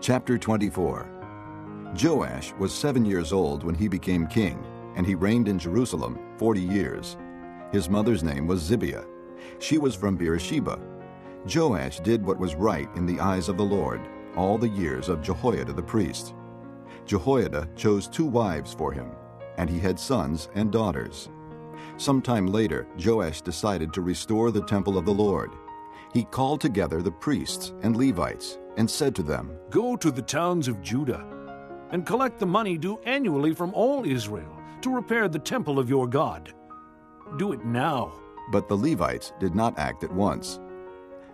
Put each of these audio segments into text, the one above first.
Chapter 24. Joash was 7 years old when he became king, and he reigned in Jerusalem 40 years. His mother's name was Zibiah. She was from Beersheba. Joash did what was right in the eyes of the Lord all the years of Jehoiada the priest. Jehoiada chose 2 wives for him, and he had sons and daughters. Sometime later, Joash decided to restore the temple of the Lord. He called together the priests and Levites and said to them, "Go to the towns of Judah and collect the money due annually from all Israel to repair the temple of your God. Do it now." But the Levites did not act at once.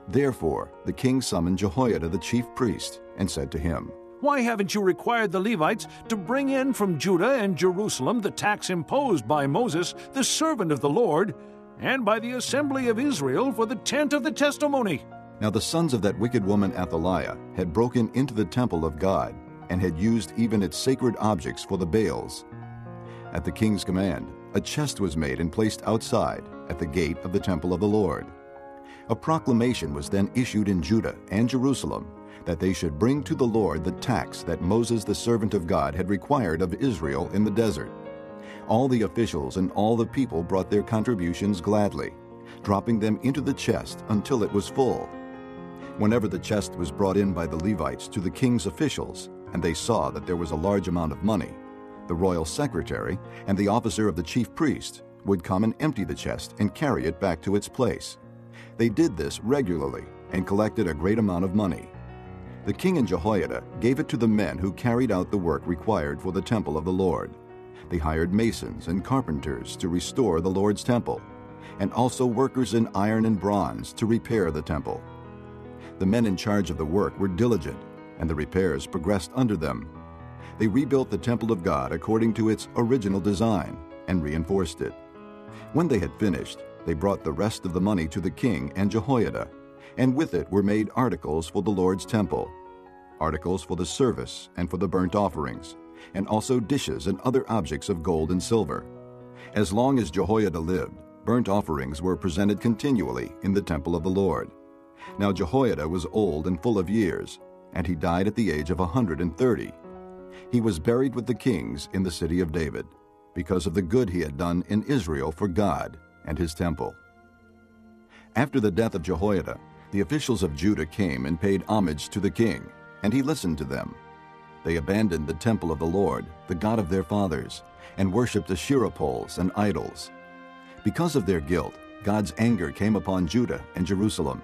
Therefore the king summoned Jehoiada the chief priest and said to him, "Why haven't you required the Levites to bring in from Judah and Jerusalem the tax imposed by Moses, the servant of the Lord, and by the assembly of Israel for the tent of the testimony?" Now the sons of that wicked woman Athaliah had broken into the temple of God and had used even its sacred objects for the Baals. At the king's command, a chest was made and placed outside at the gate of the temple of the Lord. A proclamation was then issued in Judah and Jerusalem that they should bring to the Lord the tax that Moses the servant of God had required of Israel in the desert. All the officials and all the people brought their contributions gladly, dropping them into the chest until it was full. Whenever the chest was brought in by the Levites to the king's officials, and they saw that there was a large amount of money, the royal secretary and the officer of the chief priest would come and empty the chest and carry it back to its place. They did this regularly and collected a great amount of money. The king and Jehoiada gave it to the men who carried out the work required for the temple of the Lord. They hired masons and carpenters to restore the Lord's temple, and also workers in iron and bronze to repair the temple. The men in charge of the work were diligent, and the repairs progressed under them. They rebuilt the temple of God according to its original design and reinforced it. When they had finished, they brought the rest of the money to the king and Jehoiada, and with it were made articles for the Lord's temple, articles for the service and for the burnt offerings, and also dishes and other objects of gold and silver. As long as Jehoiada lived, burnt offerings were presented continually in the temple of the Lord. Now Jehoiada was old and full of years, and he died at the age of 130. He was buried with the kings in the city of David, because of the good he had done in Israel for God and his temple. After the death of Jehoiada, the officials of Judah came and paid homage to the king, and he listened to them. They abandoned the temple of the Lord, the God of their fathers, and worshipped Asherah poles and idols. Because of their guilt, God's anger came upon Judah and Jerusalem.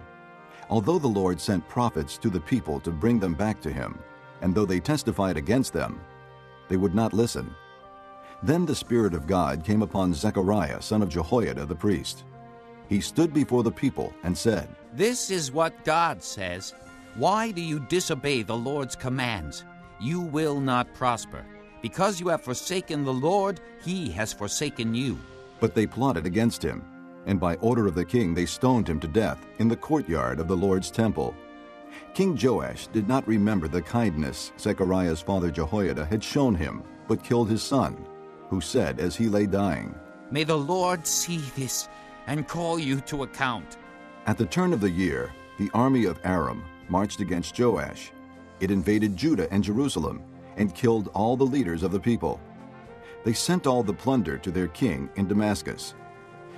Although the Lord sent prophets to the people to bring them back to him, and though they testified against them, they would not listen. Then the Spirit of God came upon Zechariah, son of Jehoiada the priest. He stood before the people and said, "This is what God says. Why do you disobey the Lord's commands? You will not prosper. Because you have forsaken the Lord, he has forsaken you." But they plotted against him, and by order of the king they stoned him to death in the courtyard of the Lord's temple. King Joash did not remember the kindness Zechariah's father Jehoiada had shown him, but killed his son, who said as he lay dying, "May the Lord see this and call you to account." At the turn of the year, the army of Aram marched against Joash. It invaded Judah and Jerusalem and killed all the leaders of the people. They sent all the plunder to their king in Damascus.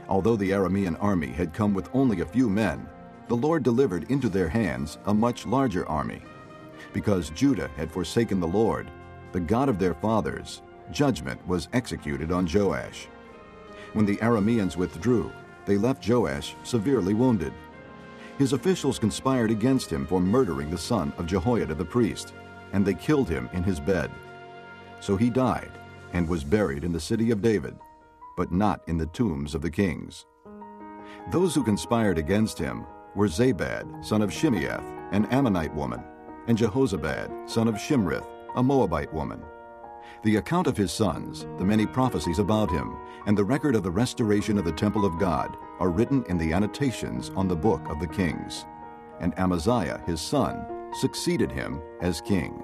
Although the Aramean army had come with only a few men, the Lord delivered into their hands a much larger army. Because Judah had forsaken the Lord, the God of their fathers, judgment was executed on Joash. When the Arameans withdrew, they left Joash severely wounded. His officials conspired against him for murdering the son of Jehoiada the priest, and they killed him in his bed. So he died and was buried in the city of David, but not in the tombs of the kings. Those who conspired against him were Zabad, son of Shimeath, an Ammonite woman, and Jehozabad, son of Shimrith, a Moabite woman. The account of his sons, the many prophecies about him, and the record of the restoration of the temple of God are written in the annotations on the book of the kings. And Amaziah, his son, succeeded him as king.